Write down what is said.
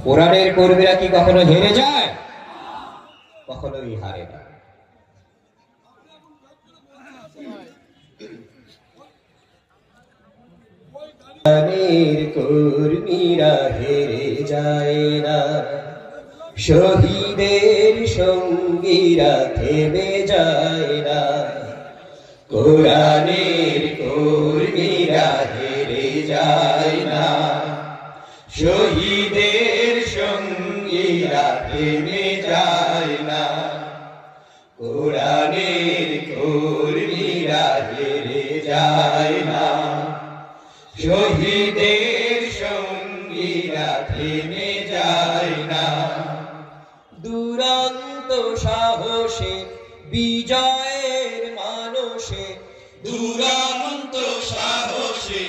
কোরআনের কর্মীরা কি কখনো হেরে যায়? কখনোই হারে না। কোরআনের কর্মীরা হেরে যায় না, শহীদের সঙ্গীরা থেমে যায় না। কোরআনের কর্মীরা হেরে যায় না, শহীদের সঙ্গীরা থেমে যায় না। কোরআনের কর্মীরা হেরে যায় না, শহীদের সঙ্গীরা থেমে যায় না। দুরন্ত সাহসে বিজয়ের মানসে, দুরন্ত সাহসে